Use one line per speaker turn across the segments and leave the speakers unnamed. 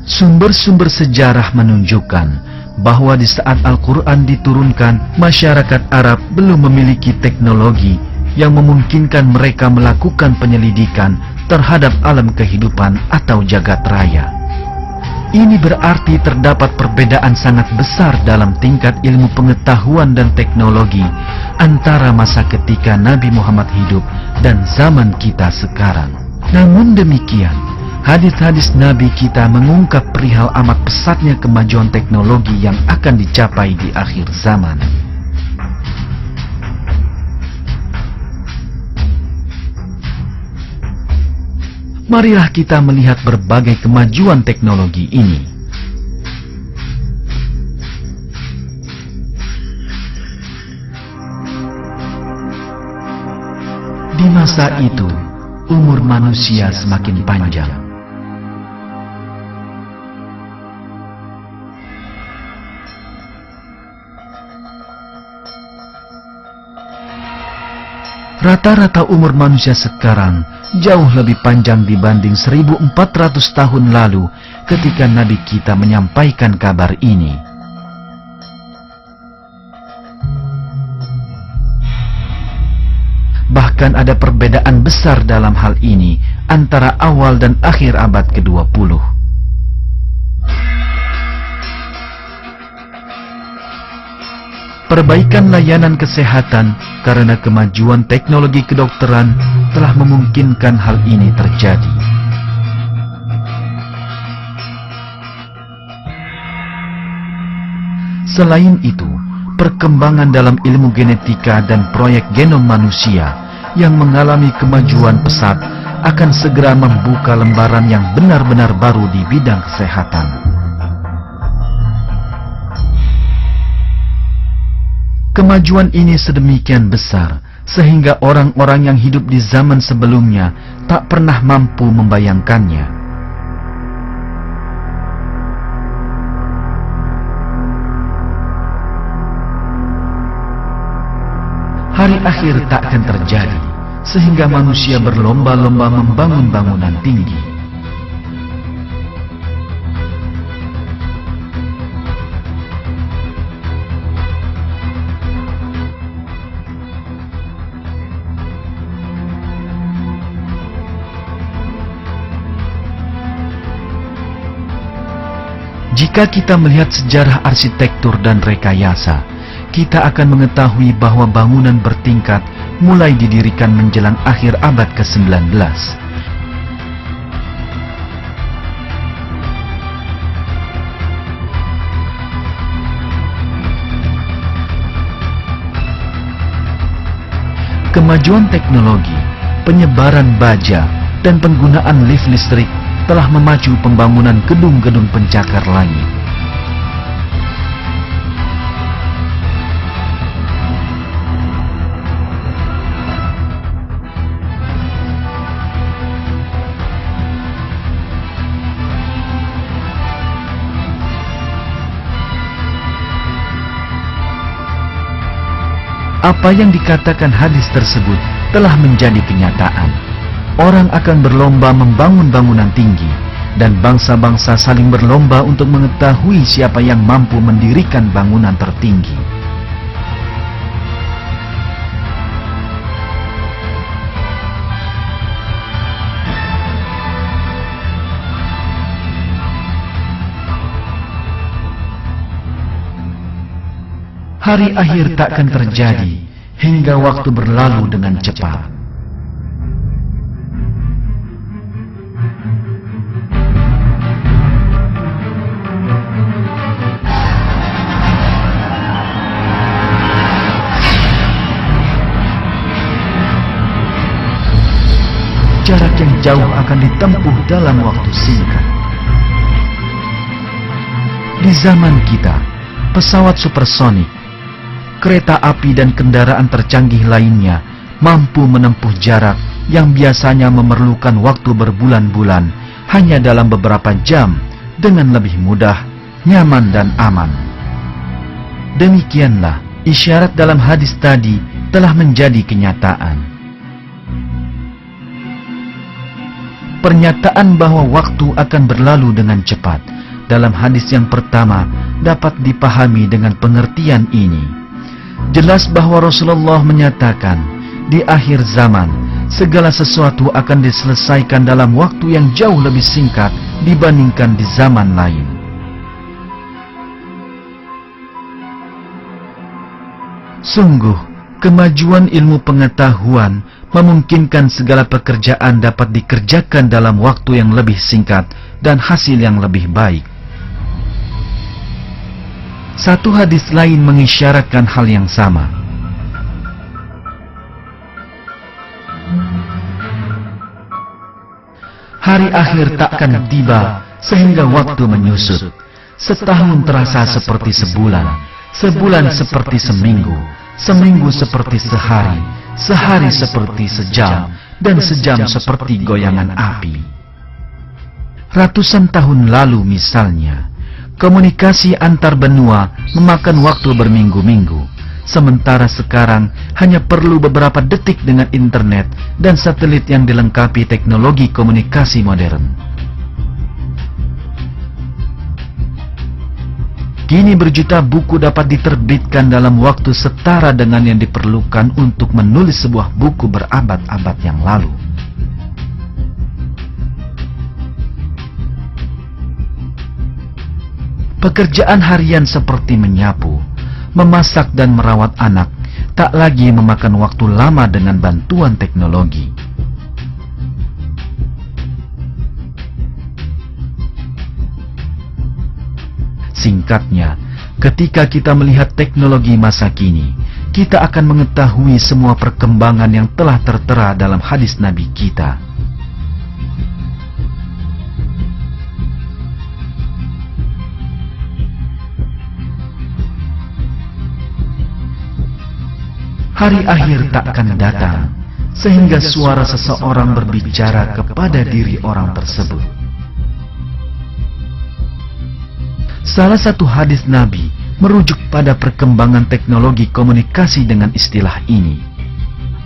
Sumber-sumber sejarah menunjukkan bahwa di saat Al-Quran diturunkan, masyarakat Arab belum memiliki teknologi yang memungkinkan mereka melakukan penyelidikan terhadap alam kehidupan atau jagat raya. Ini berarti terdapat perbedaan sangat besar dalam tingkat ilmu pengetahuan dan teknologi antara masa ketika Nabi Muhammad hidup dan zaman kita sekarang. Namun demikian, hadis-hadis Nabi kita mengungkap perihal amat pesatnya kemajuan teknologi yang akan dicapai di akhir zaman. Marilah kita melihat berbagai kemajuan teknologi ini. Di masa itu, umur manusia semakin panjang. Rata-rata umur manusia sekarang jauh lebih panjang dibanding 1400 tahun lalu ketika Nabi kita menyampaikan kabar ini. Bahkan ada perbedaan besar dalam hal ini antara awal dan akhir abad ke-20. Perbaikan layanan kesehatan karena kemajuan teknologi kedokteran telah memungkinkan hal ini terjadi. Selain itu, perkembangan dalam ilmu genetika dan proyek genom manusia yang mengalami kemajuan pesat akan segera membuka lembaran yang benar-benar baru di bidang kesehatan. Kemajuan ini sedemikian besar sehingga orang-orang yang hidup di zaman sebelumnya tak pernah mampu membayangkannya. Hari akhir tak akan terjadi sehingga manusia berlomba-lomba membangun bangunan tinggi. Jika kita melihat sejarah arsitektur dan rekayasa, kita akan mengetahui bahwa bangunan bertingkat mulai didirikan menjelang akhir abad ke-19. Kemajuan teknologi, penyebaran baja, dan penggunaan lift listrik telah memacu pembangunan gedung-gedung pencakar langit. Apa yang dikatakan hadis tersebut telah menjadi kenyataan. Orang akan berlomba membangun bangunan tinggi, dan bangsa-bangsa saling berlomba untuk mengetahui siapa yang mampu mendirikan bangunan tertinggi. Hari akhir tak akan terjadi hingga waktu berlalu dengan cepat. Jarak yang jauh akan ditempuh dalam waktu singkat. Di zaman kita, pesawat supersonik, kereta api dan kendaraan tercanggih lainnya mampu menempuh jarak yang biasanya memerlukan waktu berbulan-bulan hanya dalam beberapa jam dengan lebih mudah, nyaman dan aman. Demikianlah isyarat dalam hadis tadi telah menjadi kenyataan. Pernyataan bahwa waktu akan berlalu dengan cepat dalam hadis yang pertama dapat dipahami dengan pengertian ini. Jelas bahwa Rasulullah menyatakan, di akhir zaman, segala sesuatu akan diselesaikan dalam waktu yang jauh lebih singkat dibandingkan di zaman lain. Sungguh, kemajuan ilmu pengetahuan memungkinkan segala pekerjaan dapat dikerjakan dalam waktu yang lebih singkat dan hasil yang lebih baik. Satu hadis lain mengisyaratkan hal yang sama. Hari akhir takkan tiba sehingga waktu menyusut. Setahun terasa seperti sebulan, sebulan seperti seminggu, seminggu seperti sehari, sehari seperti sejam, dan sejam seperti goyangan api. Ratusan tahun lalu misalnya, komunikasi antar benua memakan waktu berminggu-minggu, sementara sekarang hanya perlu beberapa detik dengan internet dan satelit yang dilengkapi teknologi komunikasi modern. Kini berjuta buku dapat diterbitkan dalam waktu setara dengan yang diperlukan untuk menulis sebuah buku berabad-abad yang lalu. Pekerjaan harian seperti menyapu, memasak dan merawat anak tak lagi memakan waktu lama dengan bantuan teknologi. Singkatnya, ketika kita melihat teknologi masa kini, kita akan mengetahui semua perkembangan yang telah tertera dalam hadis Nabi kita. Hari akhir tak akan datang, sehingga suara seseorang berbicara kepada diri orang tersebut. Salah satu hadis Nabi merujuk pada perkembangan teknologi komunikasi dengan istilah ini.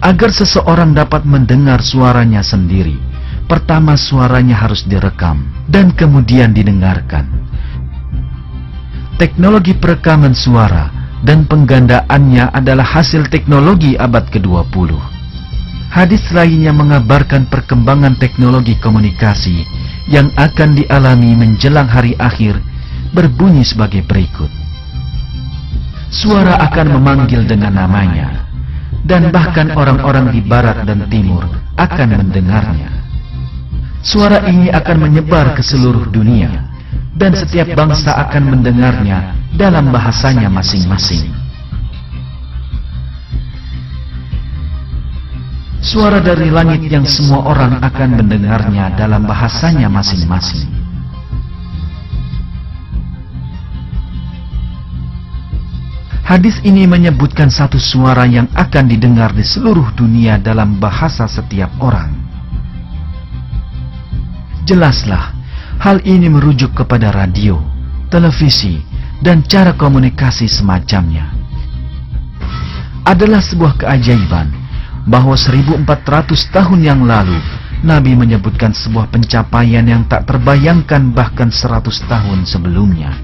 Agar seseorang dapat mendengar suaranya sendiri, pertama suaranya harus direkam dan kemudian didengarkan. Teknologi perekaman suara dan penggandaannya adalah hasil teknologi abad ke-20. Hadis lainnya mengabarkan perkembangan teknologi komunikasi yang akan dialami menjelang hari akhir, berbunyi sebagai berikut. Suara akan memanggil dengan namanya, dan bahkan orang-orang di barat dan timur akan mendengarnya. Suara ini akan menyebar ke seluruh dunia, dan setiap bangsa akan mendengarnya dalam bahasanya masing-masing. Suara dari langit yang semua orang akan mendengarnya dalam bahasanya masing-masing. Hadis ini menyebutkan satu suara yang akan didengar di seluruh dunia dalam bahasa setiap orang. Jelaslah, hal ini merujuk kepada radio, televisi, dan cara komunikasi semacamnya. Adalah sebuah keajaiban bahwa 1400 tahun yang lalu Nabi menyebutkan sebuah pencapaian yang tak terbayangkan bahkan 100 tahun sebelumnya.